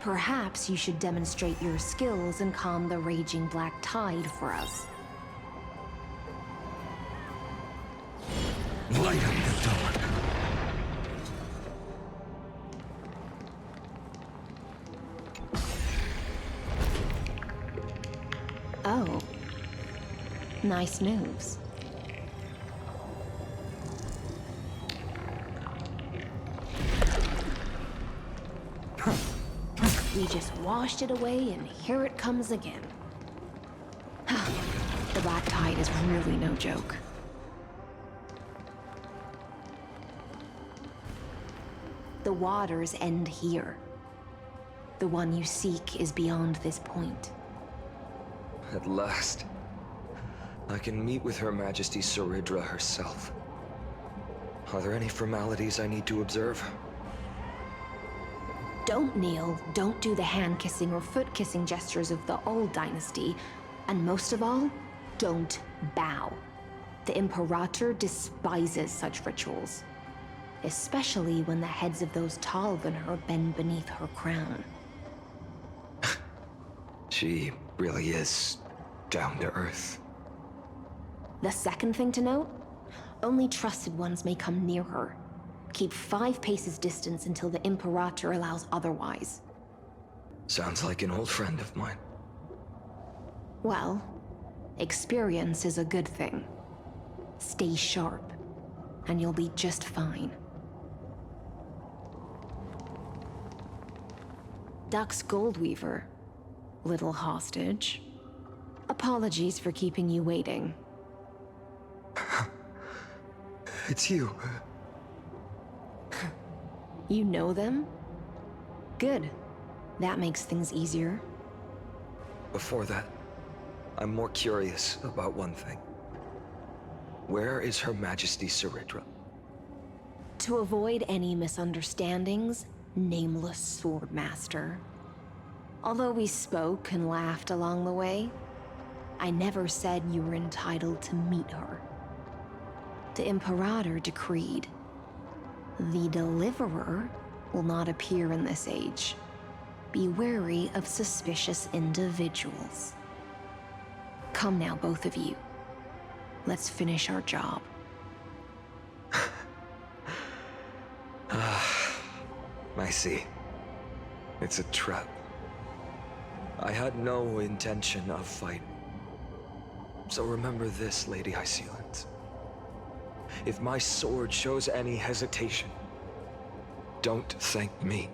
Perhaps you should demonstrate your skills and calm the raging black tide for us. Light up the dark. Oh. Nice moves. We just washed it away, and here it comes again. The black tide is really no joke. The waters end here. The one you seek is beyond this point. At last, I can meet with Her Majesty Saridra herself. Are there any formalities I need to observe? Don't kneel, don't do the hand-kissing or foot-kissing gestures of the old dynasty, and most of all, don't bow. The Imperator despises such rituals, especially when the heads of those taller than her bend beneath her crown. She really is down to earth. The second thing to note, only trusted ones may come near her. Keep 5 paces distance until the Imperator allows otherwise. Sounds like an old friend of mine. Well, experience is a good thing. Stay sharp, and you'll be just fine. Dux Goldweaver, little hostage. Apologies for keeping you waiting. It's you. You know them? Good. That makes things easier. Before that, I'm more curious about one thing. Where is Her Majesty Saridra? To avoid any misunderstandings, nameless Swordmaster. Although we spoke and laughed along the way, I never said you were entitled to meet her. The Imperator decreed, the Deliverer will not appear in this age. Be wary of suspicious individuals. Come now, both of you. Let's finish our job. I see. It's a trap. I had no intention of fighting. So remember this, Lady Hysealant. If my sword shows any hesitation, don't thank me.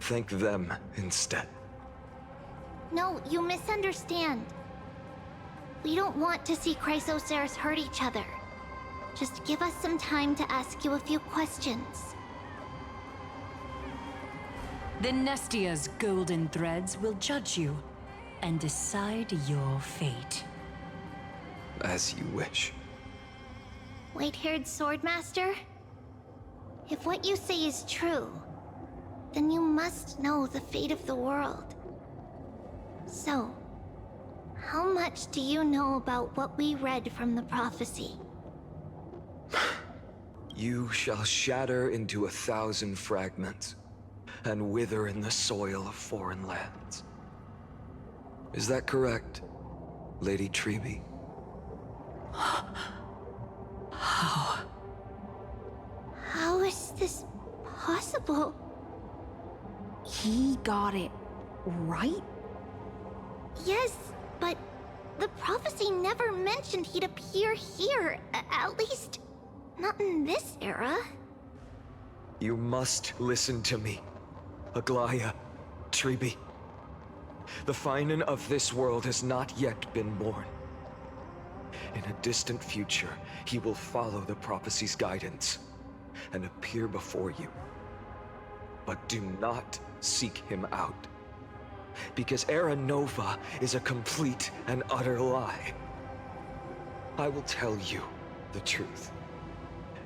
Thank them instead. No, you misunderstand. We don't want to see Chrysoceres hurt each other. Just give us some time to ask you a few questions. The Nestia's golden threads will judge you and decide your fate. As you wish. White-haired Swordmaster? If what you say is true, then you must know the fate of the world. So, how much do you know about what we read from the prophecy? You shall shatter into 1,000 fragments and wither in the soil of foreign lands. Is that correct, Lady Treeby? How is this possible? He got it right? Yes, but the prophecy never mentioned he'd appear here, at least not in this era. You must listen to me, Aglaya, Treeby. The Finan of this world has not yet been born. In a distant future, he will follow the prophecy's guidance and appear before you. But do not seek him out, because Era Nova is a complete and utter lie. I will tell you the truth,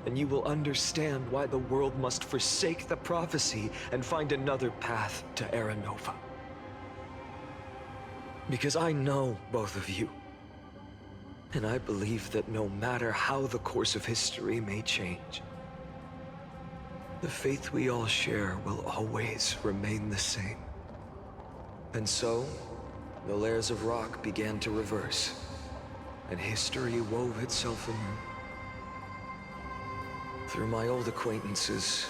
and you will understand why the world must forsake the prophecy and find another path to Era Nova. Because I know both of you, and I believe that no matter how the course of history may change, The faith we all share will always remain the same. And so, the layers of rock began to reverse, and history wove itself anew. Through my old acquaintances,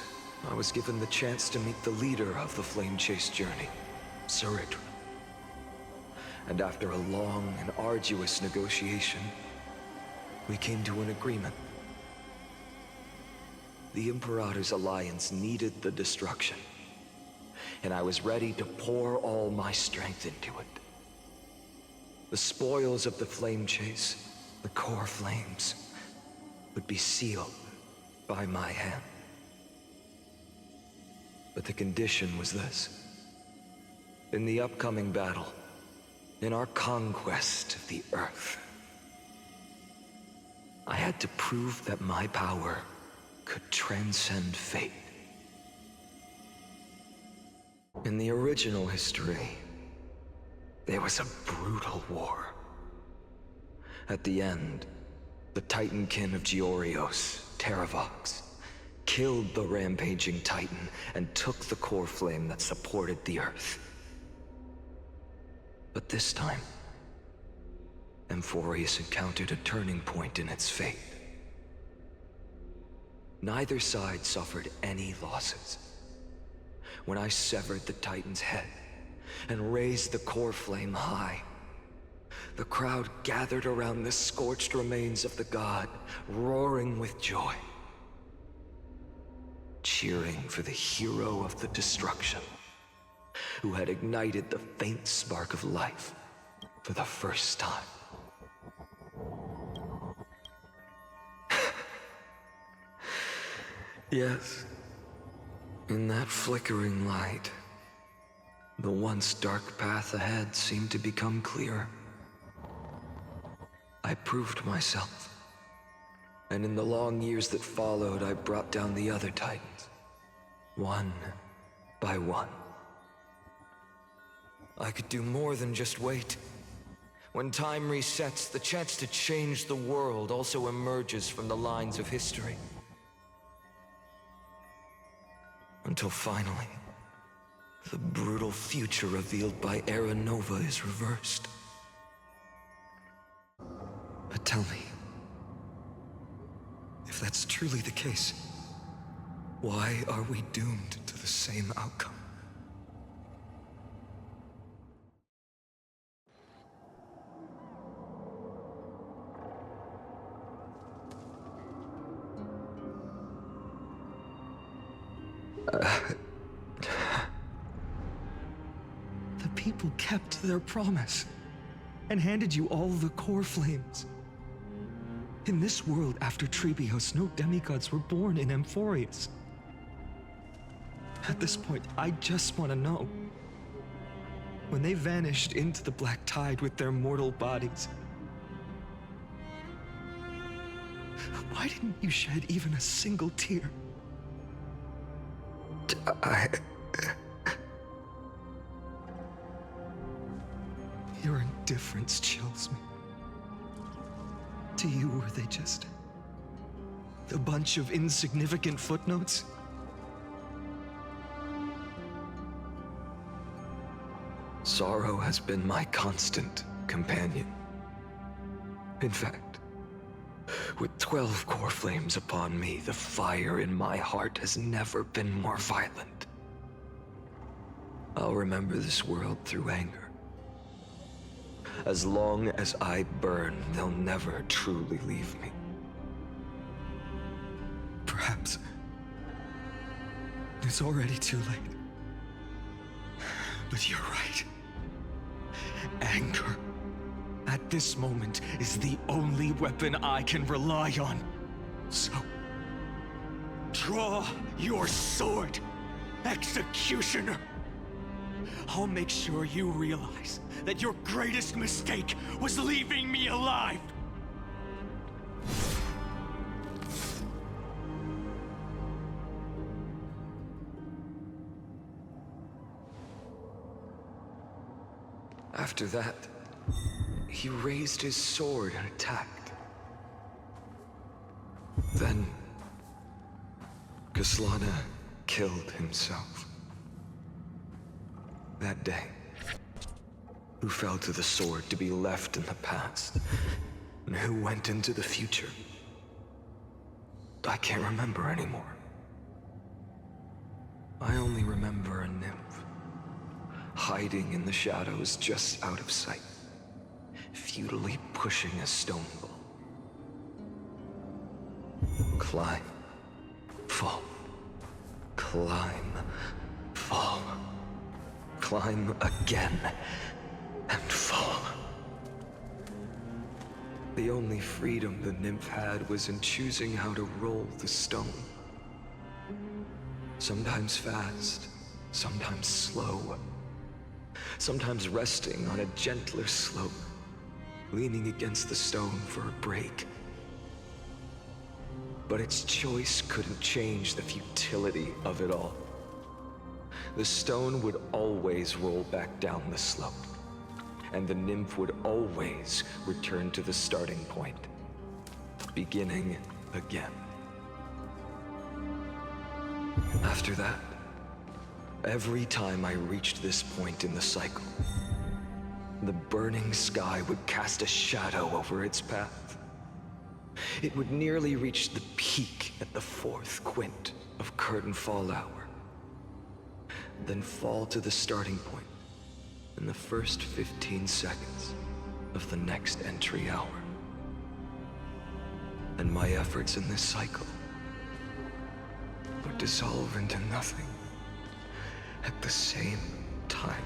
I was given the chance to meet the leader of the Flame Chase journey, Sarit. And after a long and arduous negotiation, we came to an agreement. The Imperator's alliance needed the destruction, and I was ready to pour all my strength into it. The spoils of the Flame Chase, the core flames, would be sealed by my hand. But the condition was this. In the upcoming battle, in our conquest of the Earth, I had to prove that my power could transcend fate. In the original history, there was a brutal war. At the end, the Titankin of Georios, Terravox, killed the rampaging Titan and took the core flame that supported the Earth. But this time, Amphorius encountered a turning point in its fate. Neither side suffered any losses. When I severed the Titan's head and raised the core flame high, the crowd gathered around the scorched remains of the god, roaring with joy, cheering for the hero of the destruction, who had ignited the faint spark of life for the first time. Yes, in that flickering light, the once dark path ahead seemed to become clear. I proved myself, and in the long years that followed, I brought down the other Titans, one by one. I could do more than just wait. When time resets, the chance to change the world also emerges from the lines of history. Until finally, the brutal future revealed by Era Nova is reversed. But tell me, if that's truly the case, why are we doomed to the same outcome? The people kept their promise and handed you all the core flames. In this world after Trebios, no demigods were born in Amphorius. At this point, I just want to know. When they vanished into the black tide with their mortal bodies, why didn't you shed even a single tear? Your indifference chills me. To you, were they just a bunch of insignificant footnotes? Sorrow has been my constant companion. In fact, with 12 core flames upon me, the fire in my heart has never been more violent. I'll remember this world through anger. As long as I burn, they'll never truly leave me. Perhaps it's already too late. But you're right. Anger, at this moment, is the only weapon I can rely on. So, draw your sword, Executioner. I'll make sure you realize that your greatest mistake was leaving me alive. After that, he raised his sword and attacked. Then, Kaslana killed himself. That day, who fell to the sword to be left in the past, and who went into the future, I can't remember anymore. I only remember a nymph, hiding in the shadows just out of sight, futilely pushing a stone ball. Climb, fall, climb, fall, climb again, and fall. The only freedom the nymph had was in choosing how to roll the stone. Sometimes fast, sometimes slow, sometimes resting on a gentler slope, leaning against the stone for a break. But its choice couldn't change the futility of it all. The stone would always roll back down the slope, and the nymph would always return to the starting point, beginning again. After that, every time I reached this point in the cycle, the burning sky would cast a shadow over its path. It would nearly reach the peak at the 4th quint of curtain fall hour, then fall to the starting point in the first 15 seconds of the next entry hour. And my efforts in this cycle would dissolve into nothing at the same time.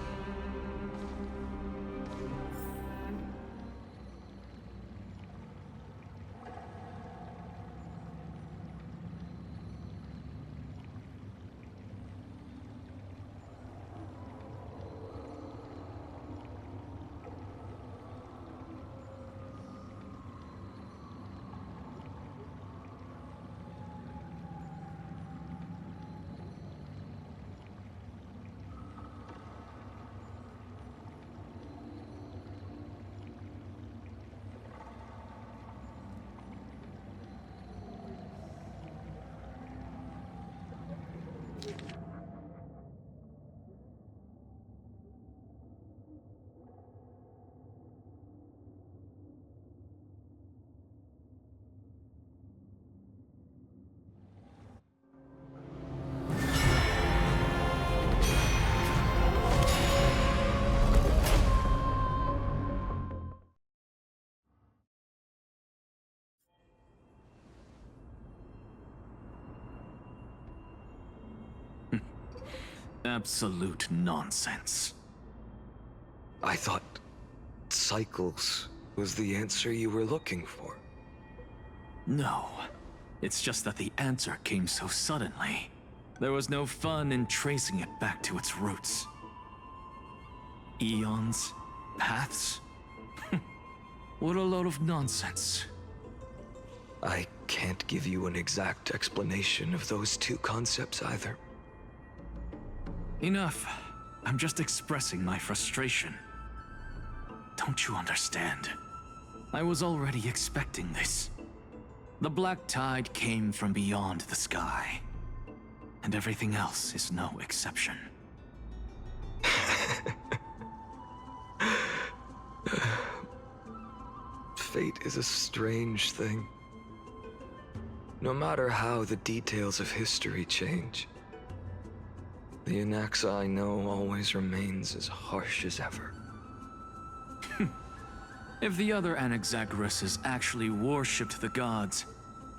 Absolute nonsense. I thought cycles was the answer you were looking for. No. It's just that the answer came so suddenly. There was no fun in tracing it back to its roots. Eons? Paths? What a load of nonsense. I can't give you an exact explanation of those two concepts either. Enough. I'm just expressing my frustration. Don't you understand? I was already expecting this. The black tide came from beyond the sky, and everything else is no exception. Fate is a strange thing. No matter how the details of history change, the Anaxa I know always remains as harsh as ever. If the other Anaxagoras actually worshipped the gods,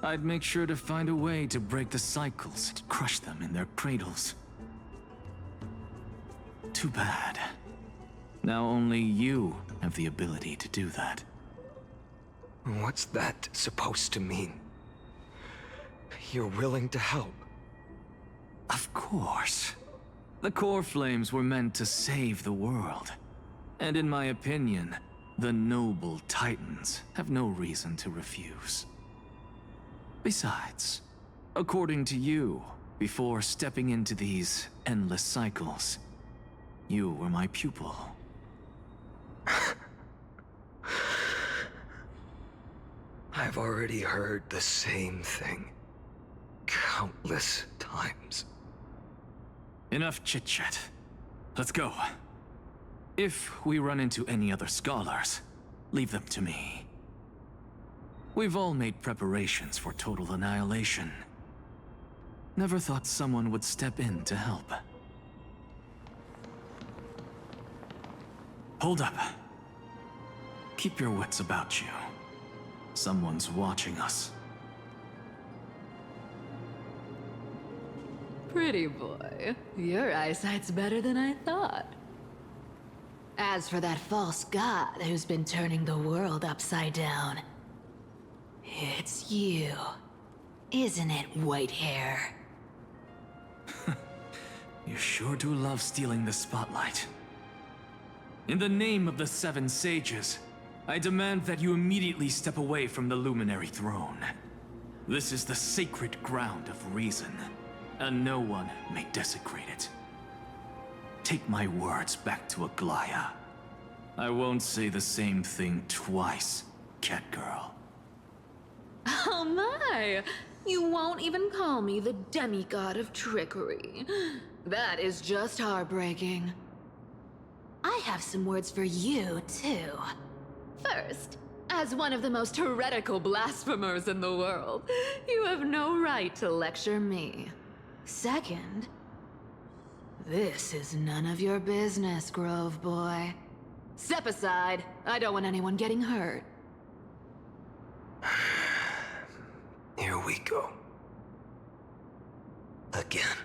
I'd make sure to find a way to break the cycles and crush them in their cradles. Too bad. Now only you have the ability to do that. What's that supposed to mean? You're willing to help? Of course. The core flames were meant to save the world. And in my opinion, the noble titans have no reason to refuse. Besides, according to you, before stepping into these endless cycles, you were my pupil. I've already heard the same thing countless times. Enough chit-chat. Let's go. If we run into any other scholars, leave them to me. We've all made preparations for total annihilation. Never thought someone would step in to help. Hold up. Keep your wits about you. Someone's watching us. Pretty boy, your eyesight's better than I thought. As for that false god who's been turning the world upside down, it's you, isn't it, white hair? You sure do love stealing the spotlight. In the name of the Seven Sages, I demand that you immediately step away from the Luminary Throne. This is the sacred ground of reason, and no one may desecrate it. Take my words back to Aglaya. I won't say the same thing twice, Catgirl. Oh my! You won't even call me the demigod of trickery. That is just heartbreaking. I have some words for you, too. First, as one of the most heretical blasphemers in the world, you have no right to lecture me. Second, this is none of your business, Grove Boy. Step aside. I don't want anyone getting hurt. Here we go. Again.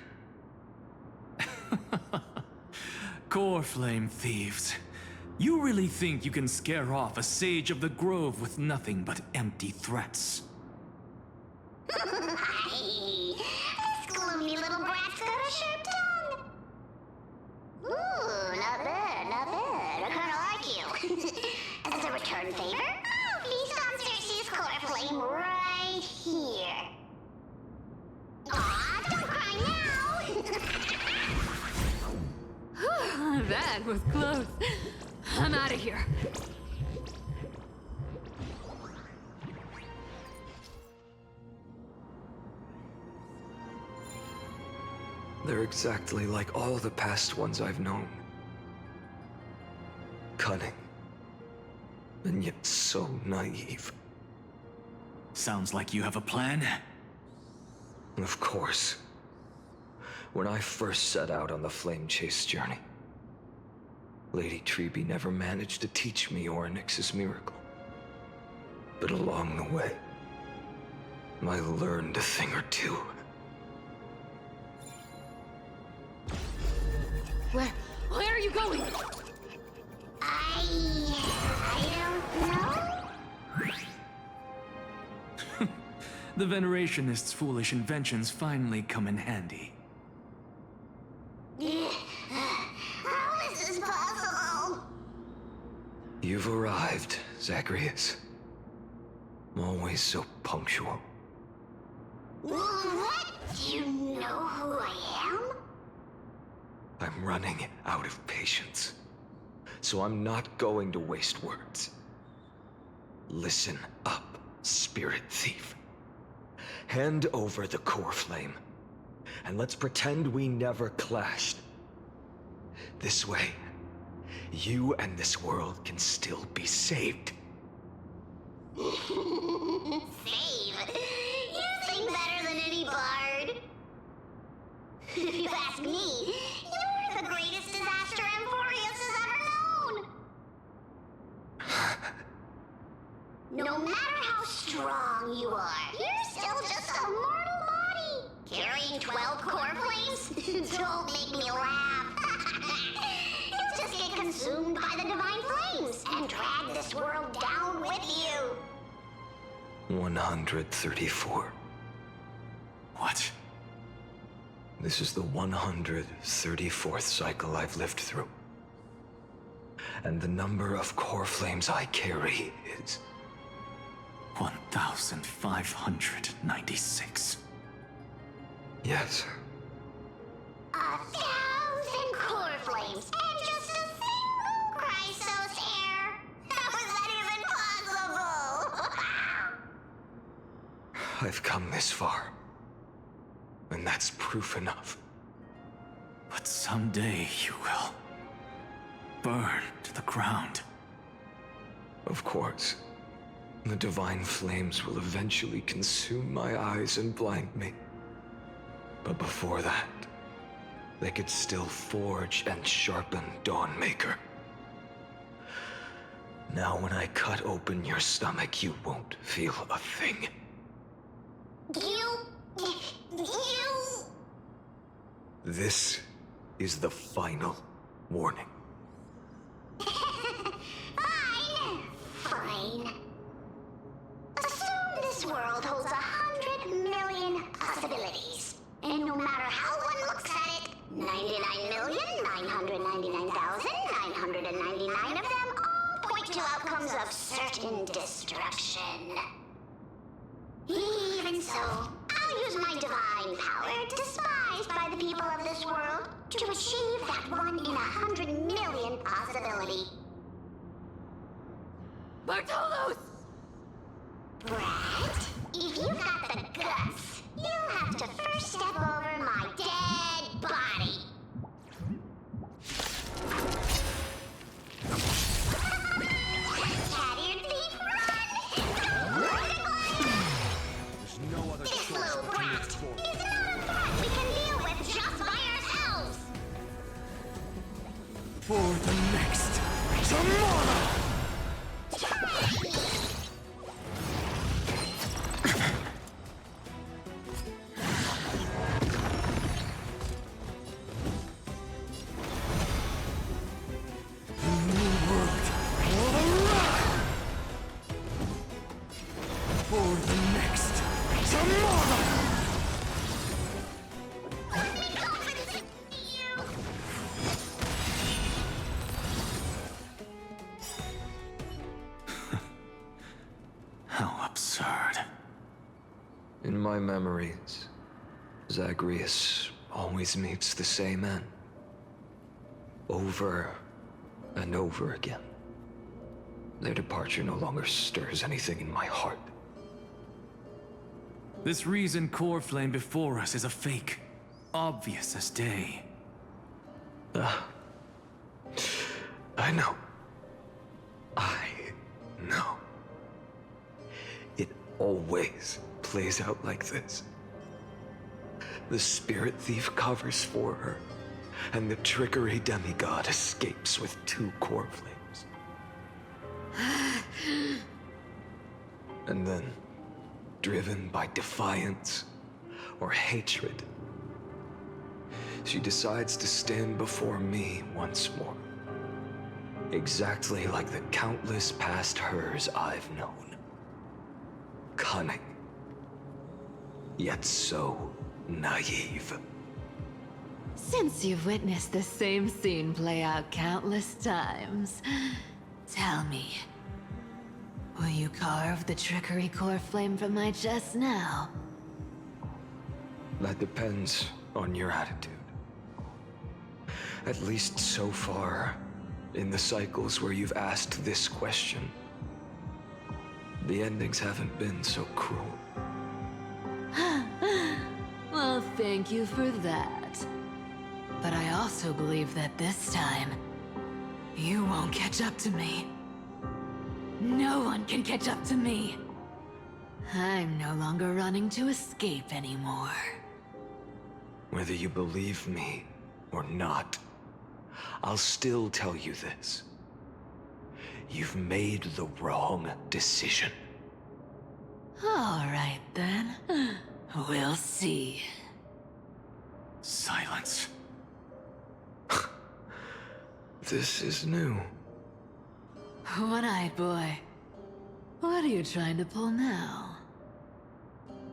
Core Flame thieves. You really think you can scare off a sage of the Grove with nothing but empty threats? This gloomy little brat's got a sharp tongue. Ooh, not bad, not bad. I kinda like you. As a return favor, feast on Circe's core flame right here. Aw, don't cry now! That was close. I'm out of here. They're exactly like all the past ones I've known. Cunning. And yet so naive. Sounds like you have a plan. Of course. When I first set out on the flame chase journey, Lady Treby never managed to teach me Orynyx's miracle. But along the way, I learned a thing or two. Where are you going? I don't know. The Venerationists' foolish inventions finally come in handy. How is this possible? You've arrived, Zacharias. Always so punctual. What? Do you know who I am? I'm running out of patience. So I'm not going to waste words. Listen up, spirit thief. Hand over the core flame, and let's pretend we never clashed. This way, you and this world can still be saved. Save? You sing better than any bard. If you ask me, you're the greatest disaster Emporius has ever known. No matter how strong you are, you're still just a mortal body. Carrying 12 core flames? Don't make me laugh. You'll just get consumed by the divine flames and drag this world down with you. 134. What? This is the 134th cycle I've lived through. And the number of core flames I carry is 1,596. Yes. 1,000 core flames and just a single Chrysos heir. How is that even possible? I've come this far. And that's proof enough. But someday you will burn to the ground. Of course. The divine flames will eventually consume my eyes and blind me. But before that, they could still forge and sharpen Dawnmaker. Now when I cut open your stomach, you won't feel a thing. You... This is the final warning. Fine. Assume this world holds 100 million possibilities. And no matter how one looks at it, 99,999,999 of them all point to outcomes of certain destruction. Even so, I'll use my divine power, despised by the people of this world, to achieve that 1 in 100 million possibility. Bartolos! Brat, if you got the guts, you'll have to first step over my dead body. Cat-eared thief, run! There's no other This choice little but to brat look is forward. not a threat we can deal with just by ourselves. For the next tomorrow! For the next tomorrow! How absurd. In my memories, Zagreus always meets the same end. Over and over again. Their departure no longer stirs anything in my heart. This reason core flame before us is a fake, obvious as day. I know. I know. It always plays out like this. The spirit thief covers for her, and the trickery demigod escapes with 2 core flames. And then, driven by defiance or hatred, she decides to stand before me once more. Exactly like the countless past hers I've known. Cunning, yet so naive. Since you've witnessed the same scene play out countless times, tell me, will you carve the trickery core flame from my chest now? That depends on your attitude. At least so far, in the cycles where you've asked this question, the endings haven't been so cruel. Well, thank you for that. But I also believe that this time, you won't catch up to me. No one can catch up to me. I'm no longer running to escape anymore. Whether you believe me or not, I'll still tell you this. You've made the wrong decision. All right, then. We'll see. Silence. This is new. One-eyed boy. What are you trying to pull now?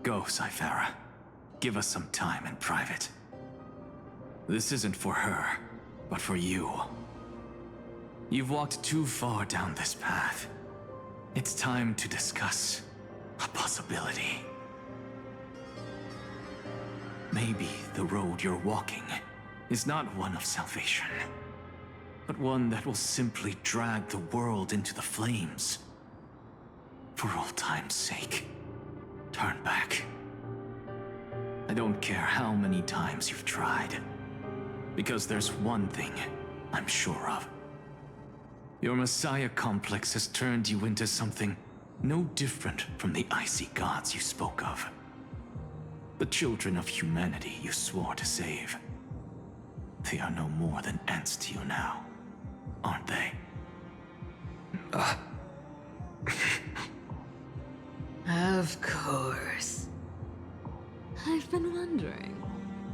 Go, Cythera. Give us some time in private. This isn't for her, but for you. You've walked too far down this path. It's time to discuss a possibility. Maybe the road you're walking is not one of salvation, but one that will simply drag the world into the flames. For old time's sake, turn back. I don't care how many times you've tried. Because there's one thing I'm sure of. Your Messiah complex has turned you into something no different from the icy gods you spoke of. The children of humanity you swore to save. They are no more than ants to you now, aren't they? Of course. I've been wondering,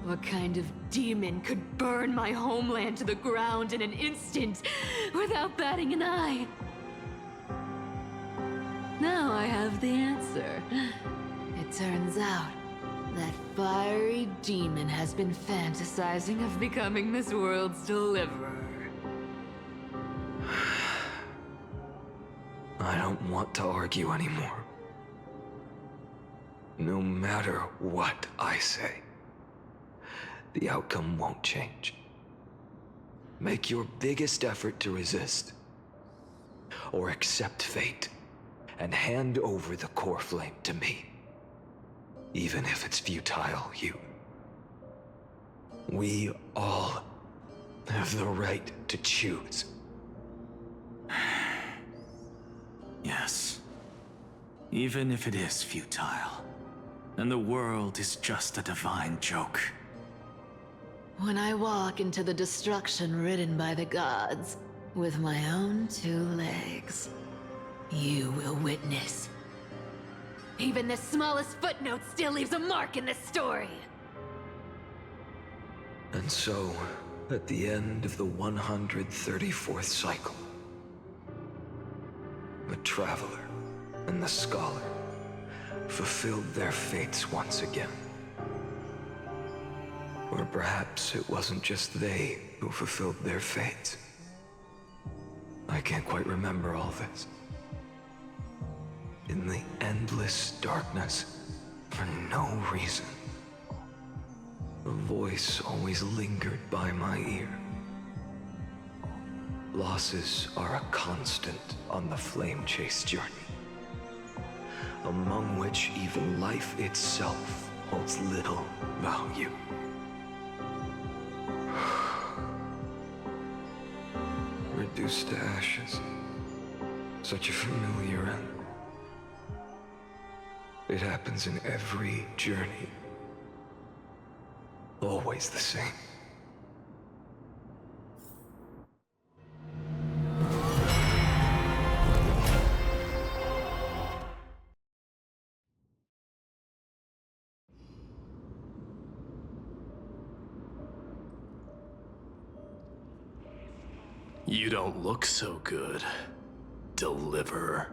what kind of demon could burn my homeland to the ground in an instant without batting an eye? Now I have the answer. It turns out that fiery demon has been fantasizing of becoming this world's deliverer. I don't want to argue anymore. No matter what I say, the outcome won't change. Make your biggest effort to resist, or accept fate, and hand over the core flame to me. Even if it's futile, you. We all have the right to choose. Yes. Even if it is futile, and the world is just a divine joke. When I walk into the destruction ridden by the gods, with my own 2 legs, you will witness. Even the smallest footnote still leaves a mark in this story. And so, at the end of the 134th cycle, the Traveler and the Scholar fulfilled their fates once again. Or perhaps it wasn't just they who fulfilled their fates. I can't quite remember all this. In the endless darkness, for no reason, a voice always lingered by my ear. Losses are a constant on the flame chase journey, among which even life itself holds little value. Reduced to ashes. Such a familiar end. It happens in every journey. Always the same. You don't look so good, Deliverer.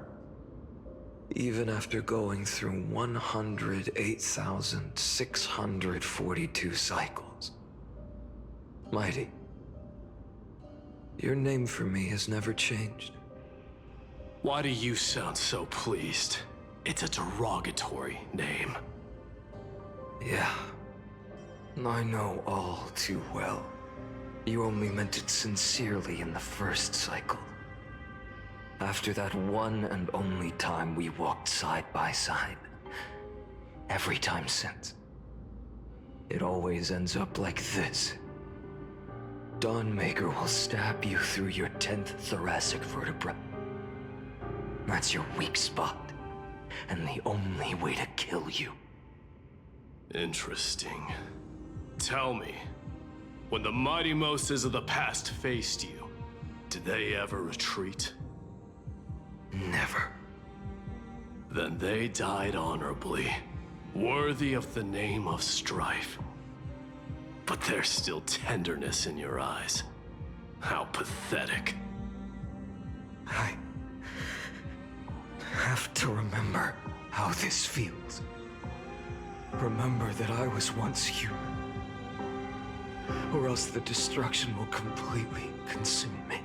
Even after going through 108,642 cycles. Mighty, your name for me has never changed. Why do you sound so pleased? It's a derogatory name. Yeah, I know all too well. You only meant it sincerely in the first cycle. After that one and only time we walked side by side. Every time since. It always ends up like this. Dawnmaker will stab you through your 10th thoracic vertebra. That's your weak spot, and the only way to kill you. Interesting. Tell me, when the mighty Moses of the past faced you, did they ever retreat? Never. Then they died honorably, worthy of the name of strife. But there's still tenderness in your eyes. How pathetic. I have to remember how this feels. Remember that I was once human. Or else the destruction will completely consume me.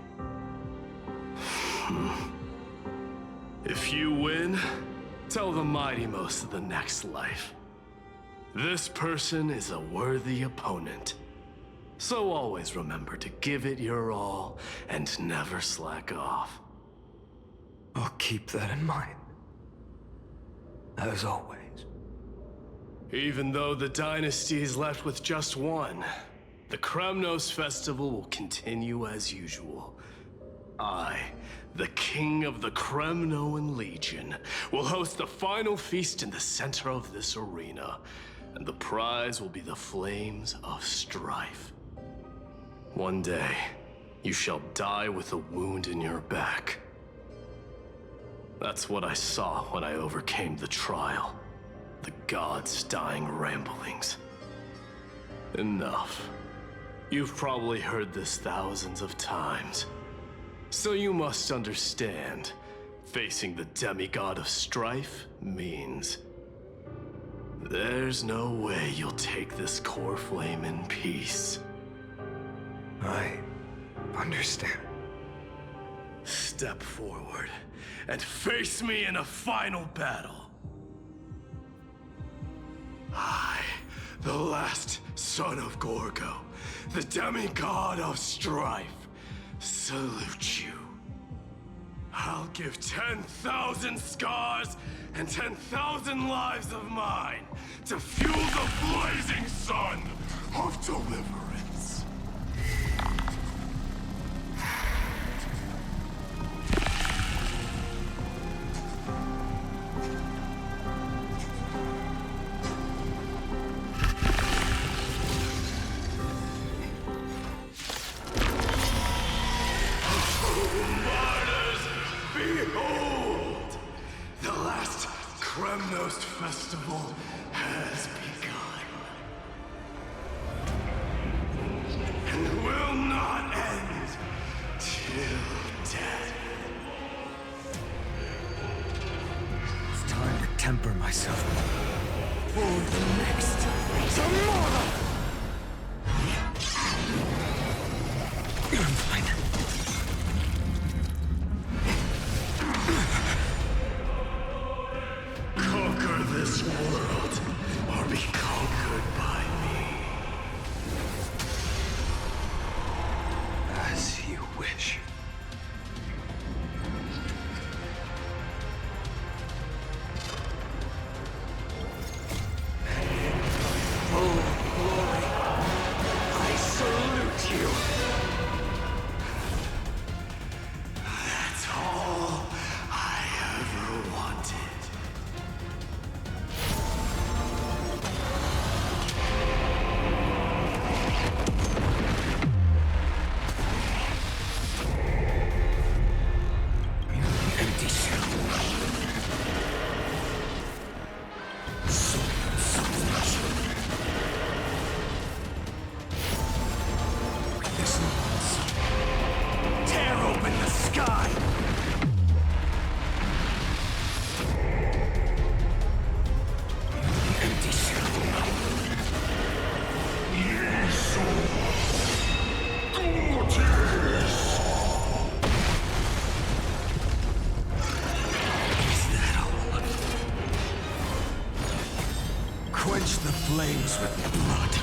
If you win, tell the mighty most of the next life. This person is a worthy opponent. So always remember to give it your all and never slack off. I'll keep that in mind. As always. Even though the dynasty is left with just one, The Kremnos festival will continue as usual. I, the king of the Kremnoan Legion, will host the final feast in the center of this arena, and the prize will be the Flames of Strife. One day, you shall die with a wound in your back. That's what I saw when I overcame the trial. The gods' dying ramblings. Enough. You've probably heard this thousands of times. So you must understand, facing the demigod of strife means there's no way you'll take this core flame in peace. I understand. Step forward and face me in a final battle. I, the last son of Gorgo, the demigod of strife, salute you. I'll give 10,000 scars and 10,000 lives of mine to fuel the blazing sun of deliverance. Behold! The last Kremnos festival has begun. And will not end till death. It's time to temper myself for the next tomorrow. I'm fine. Conquer this world, or be conquered by me. As you wish. Full glory, I salute you. That's all I ever wanted. Empty shell. So much. This once. Tear open the sky. Empty shell. Is that all? Quench the flames with blood.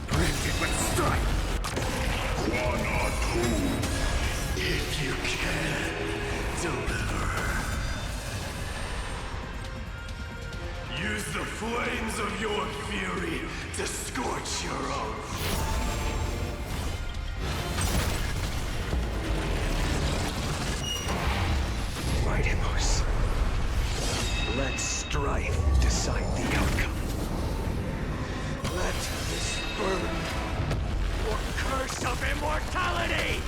Brand it with strife. One or two. If you can, deliver. Use the flames of your fury to scorch your own. Right, Amos. Let strife decide the outcome. Let this burn or curse of immortality!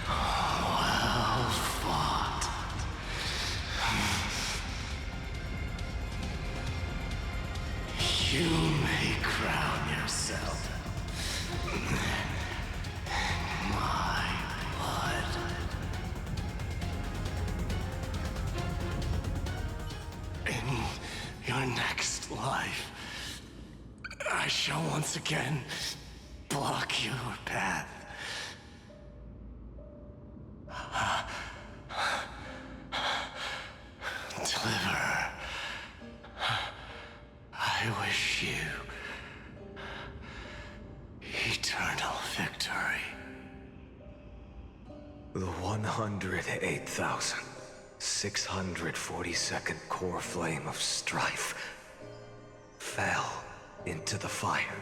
Well fought. You may crown yourself my blood. In your next life, I shall once again block your path. Deliver. I wish you eternal The 108,642nd core flame of strife fell into the fire.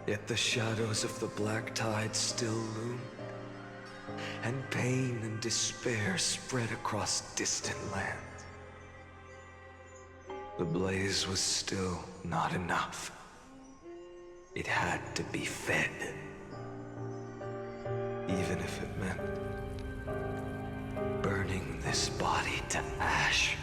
Yet the shadows of the black tide still loomed, and pain and despair spread across distant lands. The blaze was still not enough. It had to be fed. Even if it meant burning this body to ash.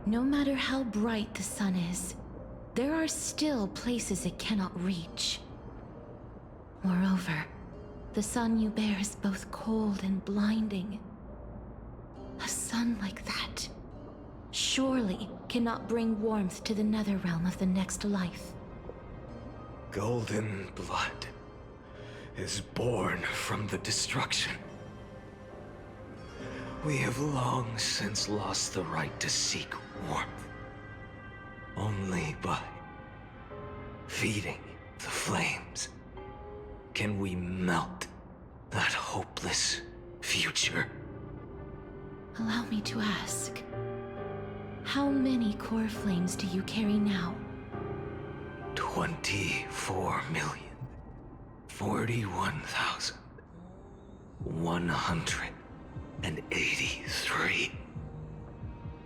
No matter how bright the sun is, there are still places it cannot reach. Moreover, the sun you bear is both cold and blinding. A sun like that surely cannot bring warmth to the nether realm of the next life. Golden blood is born from the destruction. We have long since lost the right to seek warmth. Only by feeding the flames can we melt that hopeless future. Allow me to ask, how many core flames do you carry now? 24,041,183.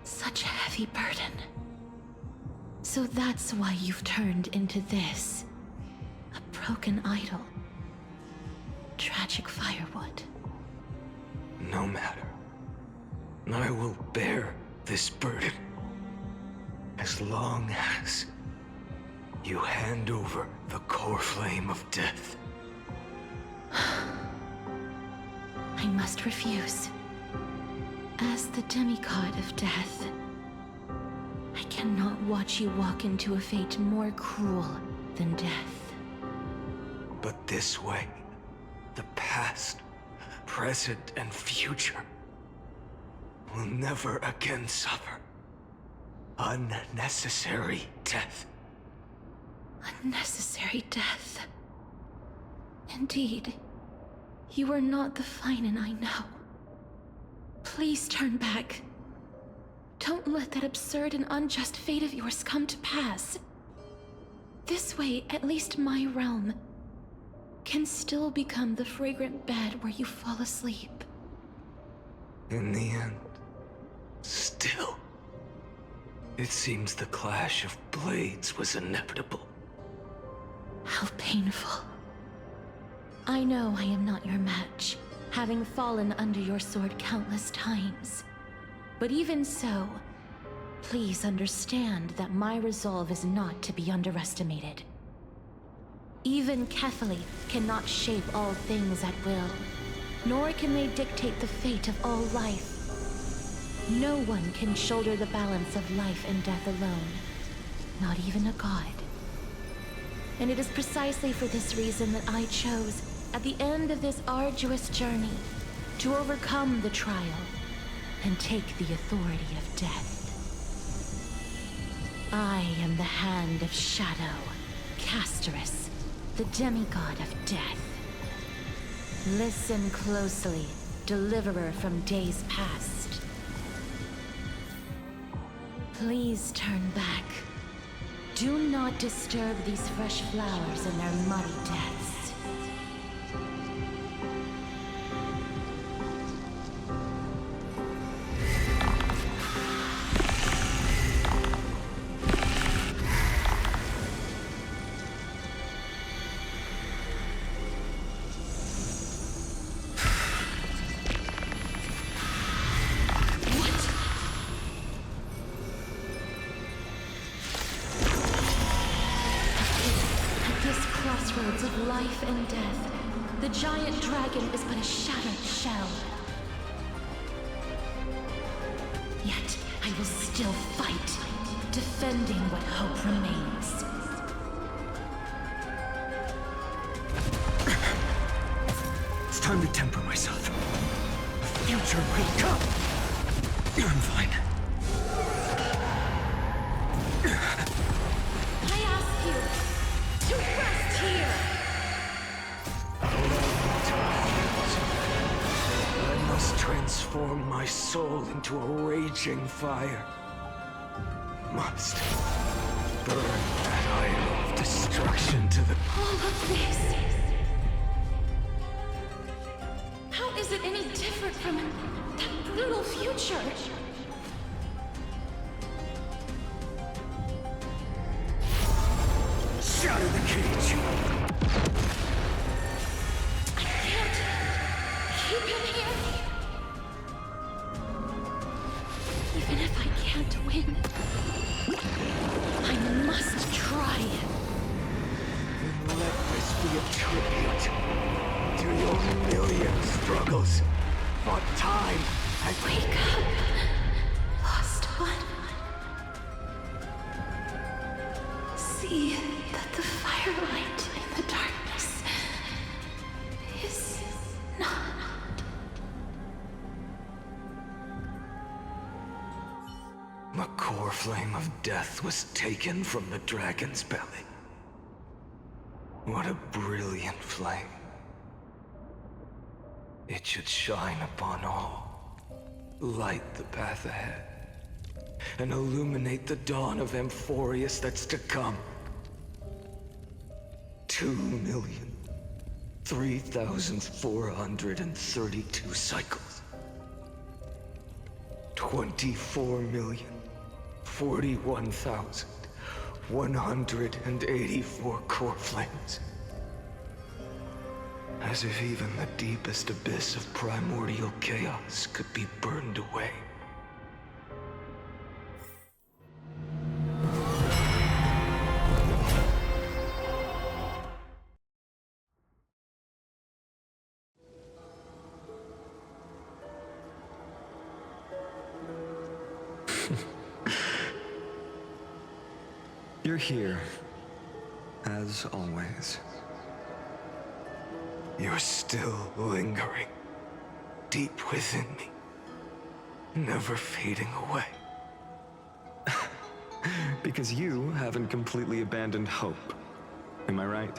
Such a heavy burden. So that's why you've turned into this. A broken idol. Tragic firewood. No matter. I will bear this burden. As long as you hand over the core flame of death. I must refuse. As the demigod of death, I cannot watch you walk into a fate more cruel than death. But this way, the past, present, and future will never again suffer unnecessary death. Unnecessary death. Indeed, you are not the Finan I know. Please turn back. Don't let that absurd and unjust fate of yours come to pass. This way, at least my realm can still become the fragrant bed where you fall asleep. In the end, still, it seems the clash of blades was inevitable. How painful. I know I am not your match, having fallen under your sword countless times. But even so, please understand that my resolve is not to be underestimated. Even Kethali cannot shape all things at will, nor can they dictate the fate of all life. No one can shoulder the balance of life and death alone, not even a god. And it is precisely for this reason that I chose, at the end of this arduous journey, to overcome the trial and take the authority of death. I am the Hand of Shadow, Casterus, the demigod of death. Listen closely, deliverer from days past. Please turn back. Do not disturb these fresh flowers in their muddy deaths. Crossroads of life and death, the giant dragon is but a shattered shell. Yet I will still fight, defending what hope remains. temper myself. The future will come. I'm fine. I ask you to rest here. I must transform my soul into a raging fire. Must burn that idol of destruction to the... All of this. How is it any different from that brutal future? Shatter the cage! I can't keep him here. Even if I can't win, I must try. Then let this be a tribute to your million struggles for time and... Wake up, lost one. See that the firelight in the darkness is not. The core flame of death was taken from the dragon's belly. What a brilliant flame. It should shine upon all, light the path ahead, and illuminate the dawn of Amphorius that's to come. 2,003,432 cycles. 24,041,184 core flames. As if even the deepest abyss of primordial chaos could be burned away. You're here, as always. You're still lingering, deep within me, never fading away. Because you haven't completely abandoned hope. Am I right?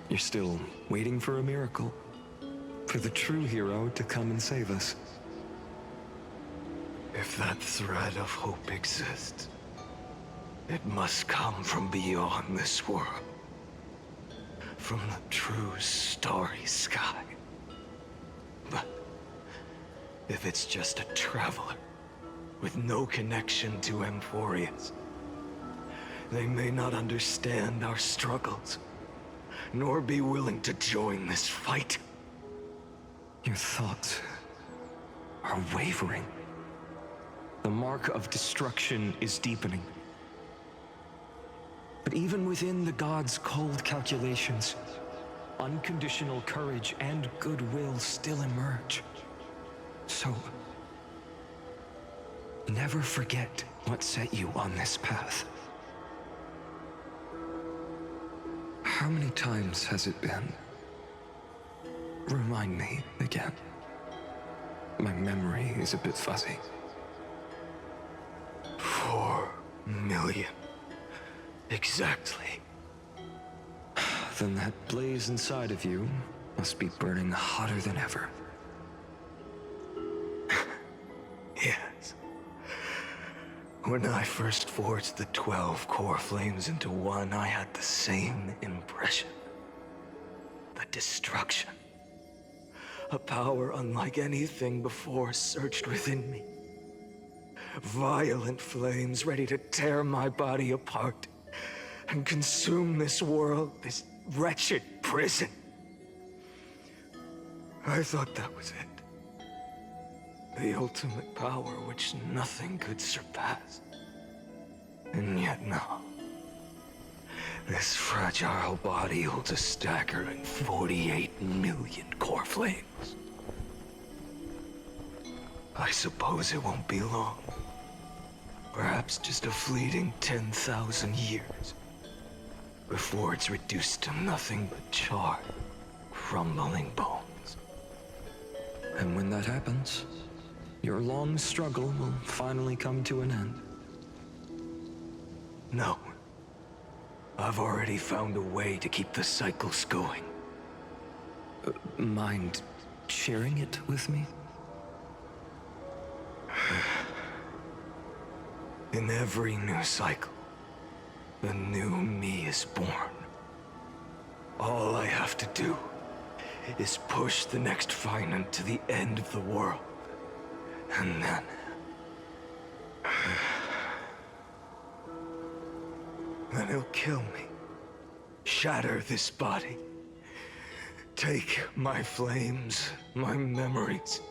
You're still waiting for a miracle, for the true hero to come and save us. If that thread of hope exists, it must come from beyond this world. From the true starry sky. But if it's just a traveler with no connection to Amphorius, they may not understand our struggles, nor be willing to join this fight. Your thoughts are wavering. The mark of destruction is deepening. But even within the gods' cold calculations, unconditional courage and goodwill still emerge. So, never forget what set you on this path. How many times has it been? Remind me again. My memory is a bit fuzzy. 4 million. Exactly. Then that blaze inside of you must be burning hotter than ever. Yes. When I first forged the 12 core flames into one, I had the same impression. The destruction. A power unlike anything before surged within me. Violent flames ready to tear my body apart and consume this world, this wretched prison. I thought that was it. The ultimate power which nothing could surpass. And yet no. This fragile body holds a staggering 48 million core flames. I suppose it won't be long. Perhaps just a fleeting 10,000 years. Before it's reduced to nothing but char, crumbling bones. And when that happens, your long struggle will finally come to an end. No. I've already found a way to keep the cycles going. Mind sharing it with me? In every new cycle, a new me is born. All I have to do is push the next finite to the end of the world. And then... then he'll kill me. Shatter this body. Take my flames, my memories,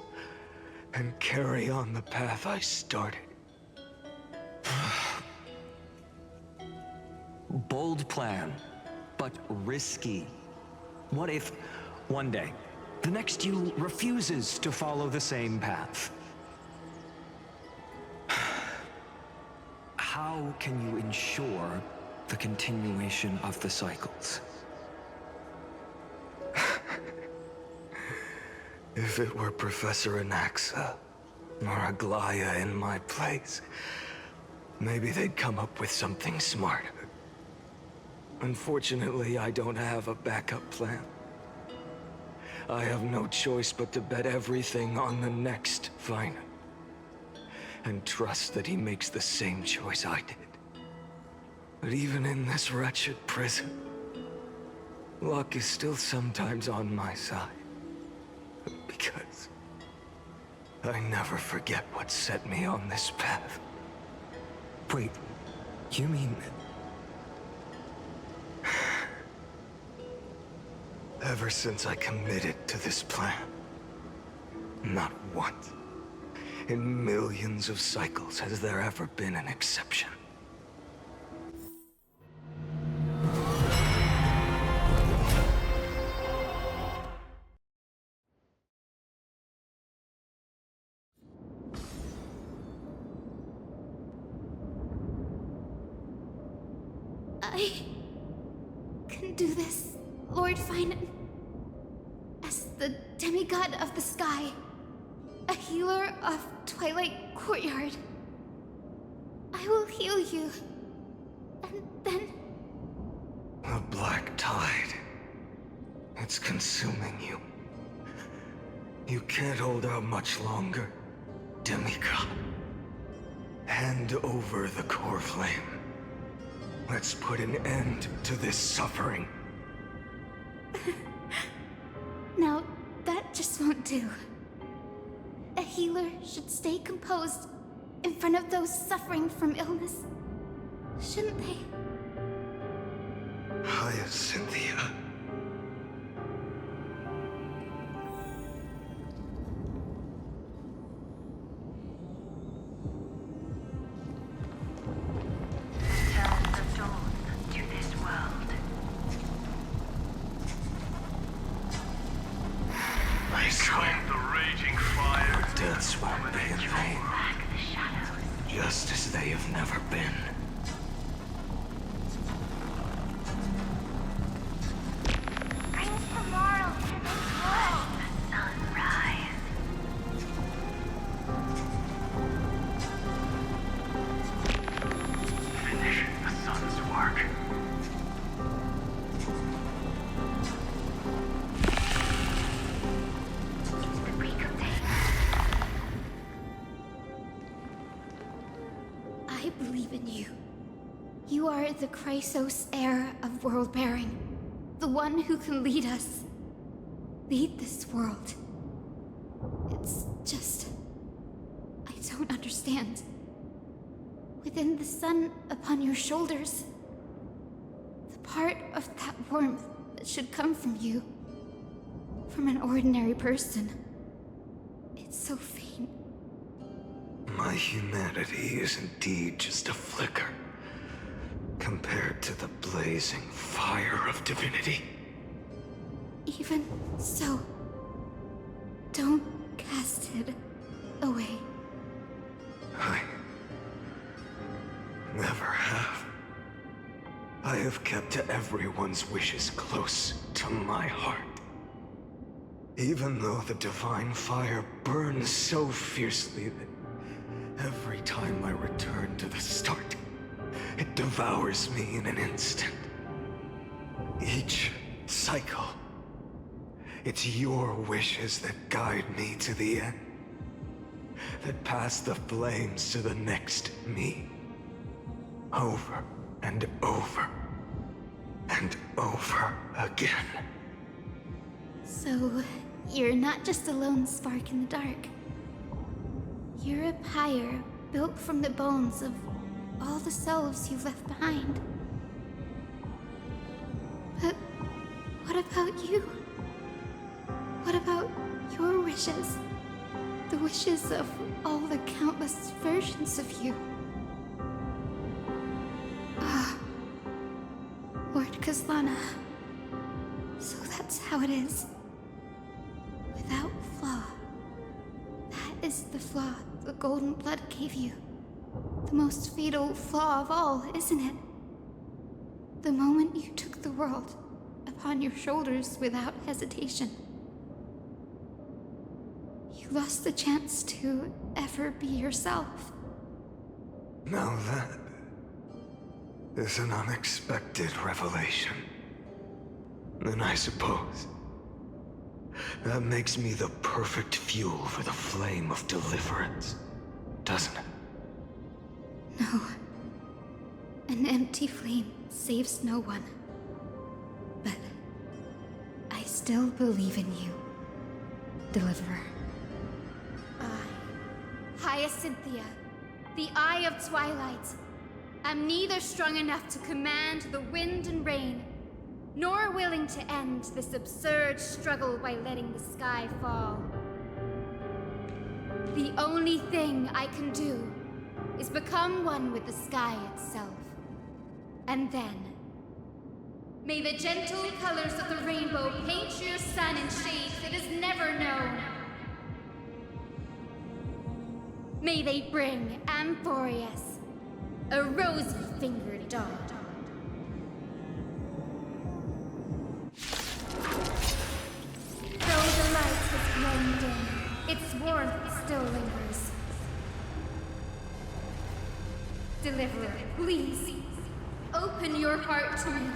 and carry on the path I started. Bold plan, but risky. What if, one day, the next you refuses to follow the same path? How can you ensure the continuation of the cycles? If it were Professor Anaxa or Aglaya in my place, maybe they'd come up with something smarter. Unfortunately, I don't have a backup plan. I have no choice but to bet everything on the next finite, and trust that he makes the same choice I did. But even in this wretched prison, luck is still sometimes on my side. Because I never forget what set me on this path. Wait, you mean... Ever since I committed to this plan, not once in millions of cycles has there ever been an exception. I can do this, Lord Finan. As the demigod of the sky, a healer of Twilight Courtyard, I will heal you, and then... The black tide. It's consuming you. You can't hold out much longer, demigod. Hand over the core flame. Let's put an end to this suffering. Now, that just won't do. A healer should stay composed in front of those suffering from illness, shouldn't they? Hyacinthia. Just as they have never been. Brings tomorrow to this world. Sunrise. Finish the sun's work. It's the break of day. I believe in you. You are the Chrysos heir of world-bearing. The one who can lead us. Lead this world. It's just... I don't understand. Within the sun upon your shoulders, the part of that warmth that should come from you, from an ordinary person, it's so faint. My humanity is indeed just a flicker, compared to the blazing fire of divinity. Even so, don't cast it away. I never have. I have kept everyone's wishes close to my heart. Even though the divine fire burns so fiercely that every time I return to the start, it devours me in an instant. Each cycle, it's your wishes that guide me to the end, that pass the flames to the next me. Over and over and over again. So, you're not just a lone spark in the dark. You're a pyre built from the bones of all the selves you've left behind. But what about you? What about your wishes? The wishes of all the countless versions of you? Ah, Lord Kazlana. So that's how it is. Without flaw. That is the flaw the golden blood gave you. The most fatal flaw of all, isn't it? The moment you took the world upon your shoulders without hesitation. You lost the chance to ever be yourself. Now that is an unexpected revelation. Then I suppose that makes me the perfect fuel for the flame of deliverance, doesn't it? No. An empty flame saves no one. But I still believe in you, Deliverer. Hyacinthia, the Eye of Twilight. I'm neither strong enough to command the wind and rain, nor willing to end this absurd struggle by letting the sky fall. The only thing I can do is become one with the sky itself. And then, may the gentle colors of the rainbow paint your sun in shades it has never known. May they bring Amphorius, a rosy-fingered dog. Though the light has grown dim, its warmth still lingers. Deliverer, please, open your heart to me.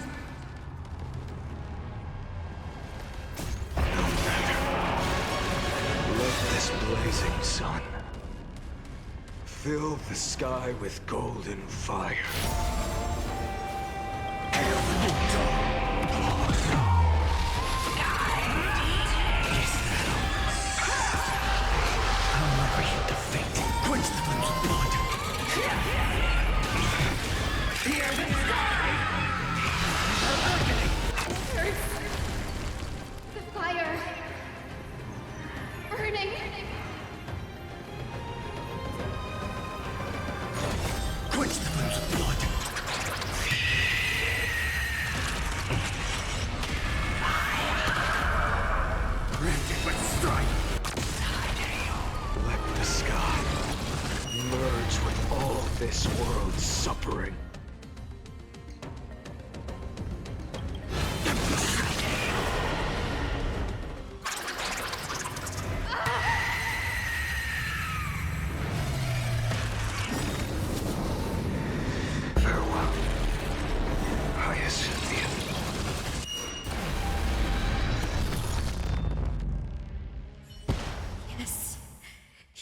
No matter. Let this blazing sun fill the sky with golden fire. The fire burning. Quench the flames of blood. Rend it with strife. Let the sky merge with all this world's suffering. Farewell, Hyacinthia. Yes,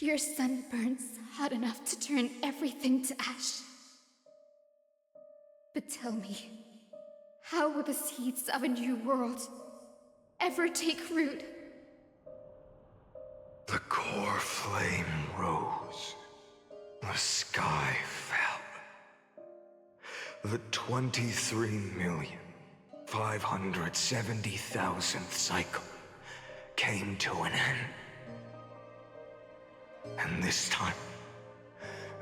your sun burns hot enough to turn everything to ash. But tell me, how will the seeds of a new world ever take root? The core flame rose. The sky fell. The 23,570,000th cycle came to an end. And this time,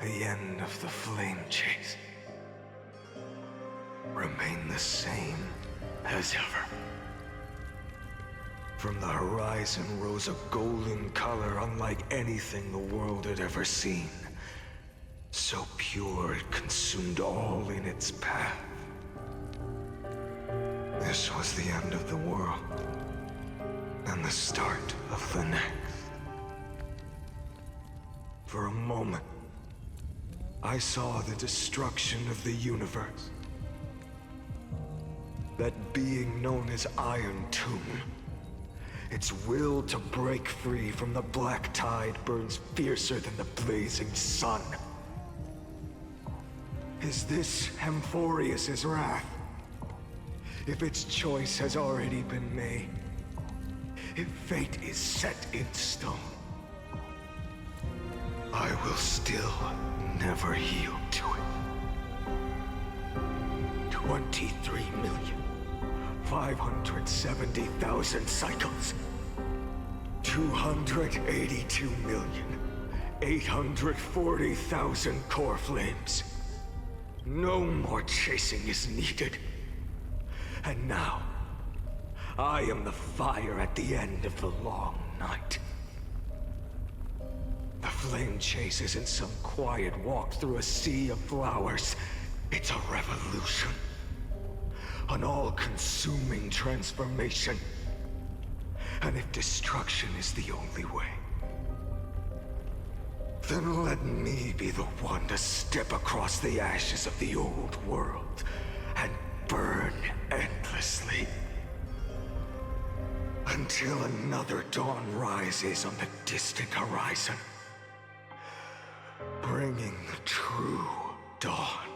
the end of the flame chase remained the same as ever. From the horizon rose a golden color unlike anything the world had ever seen. So pure it consumed all in its path. This was the end of the world. and the start of the next. For a moment, I saw the destruction of the universe. That being known as Iron Tomb, its will to break free from the black tide burns fiercer than the blazing sun. Is this Amphorius's wrath? If its choice has already been made, if fate is set in stone, I will still never yield to it. 23,570,000 cycles. 282,840,000 core flames. No more chasing is needed. And now, I am the fire at the end of the long night. The flame chase isn't some quiet walk through a sea of flowers. It's a revolution. An all-consuming transformation. And if destruction is the only way, then let me be the one to step across the ashes of the old world and burn endlessly. Until another dawn rises on the distant horizon, bringing the true dawn.